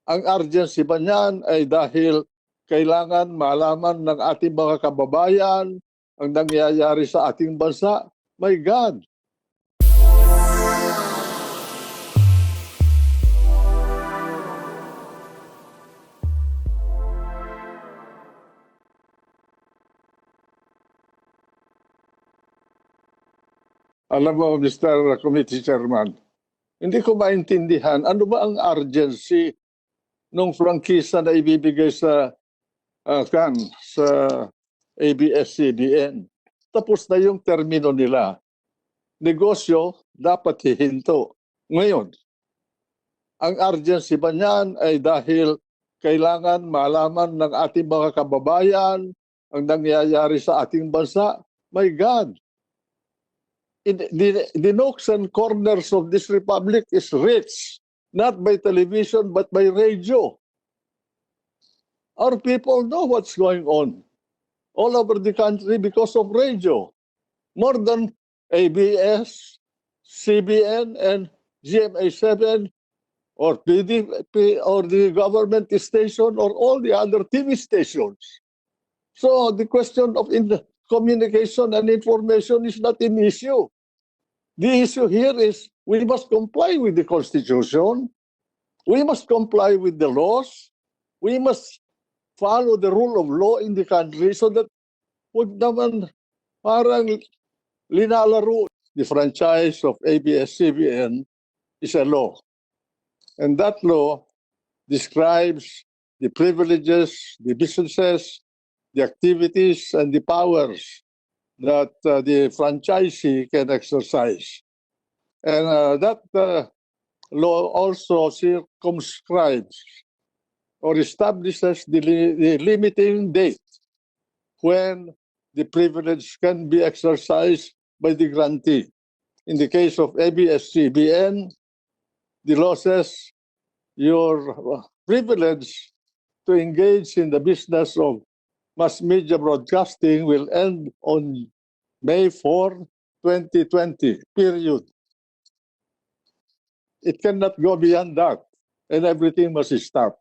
Ang urgency ba niyan ay dahil kailangan malaman ng ating mga kababayan ang nangyayari sa ating bansa? My God! Alam mo, Mr. Committee Chairman, hindi ko maintindihan ano ba ang urgency nung prangkisa na ibibigay sa sa ABS-CBN. Tapos na yung termino nila. Negosyo dapat hihinto. Ngayon, ang urgency ba niyan ay dahil kailangan malaman ng ating mga kababayan ang nangyayari sa ating bansa? My God! The nooks and corners of this republic is rich, not by television but by radio. Our people know what's going on all over the country because of radio. More than ABS, CBN, and GMA7 or PDP or the government station or all the other TV stations. So the question of communication and information is not an issue. The issue here is we must comply with the Constitution. We must comply with the laws. We must follow the rule of law in the country so that wag naman parang linalaro. The franchise of ABS-CBN is a law. And that law describes the privileges, the businesses, the activities, and the powers that the franchisee can exercise. And that law also circumscribes or establishes the limiting date when the privilege can be exercised by the grantee. In the case of ABS-CBN, the law says your privilege to engage in the business of mass media broadcasting will end on May 4, 2020, period. It cannot go beyond that, and everything must stop.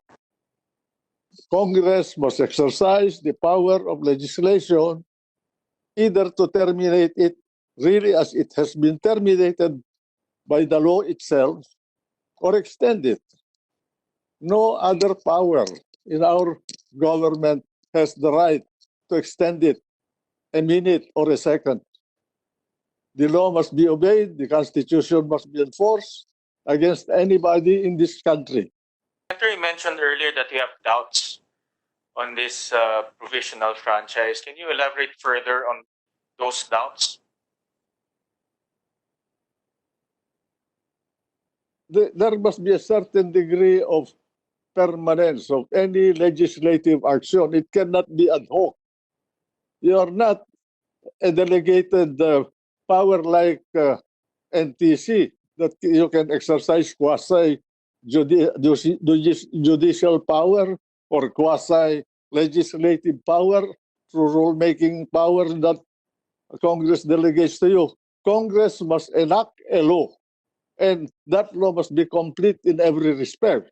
Congress must exercise the power of legislation either to terminate it really as it has been terminated by the law itself or extend it. No other power in our government has the right to extend it a minute or a second. The law must be obeyed, the Constitution must be enforced against anybody in this country. Senator, you mentioned earlier that you have doubts on this provisional franchise. Can you elaborate further on those doubts? There must be a certain degree of permanence of any legislative action. It cannot be ad hoc. You are not a delegated power like NTC that you can exercise quasi-judicial power or quasi-legislative power through rule-making power that Congress delegates to you. Congress must enact a law, and that law must be complete in every respect.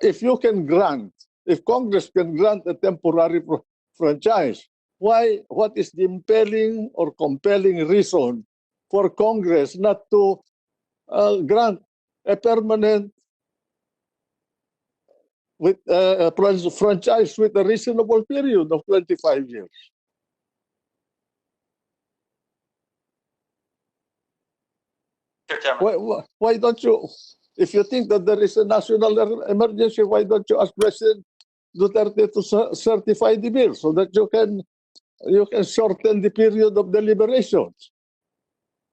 If you can grant, if Congress can grant a temporary franchise, what is the impelling or compelling reason for Congress not to grant a permanent franchise with a reasonable period of 25 years? Why don't you, if you think that there is a national emergency, why don't you ask President Duterte to certify the bill so that you can shorten the period of deliberations?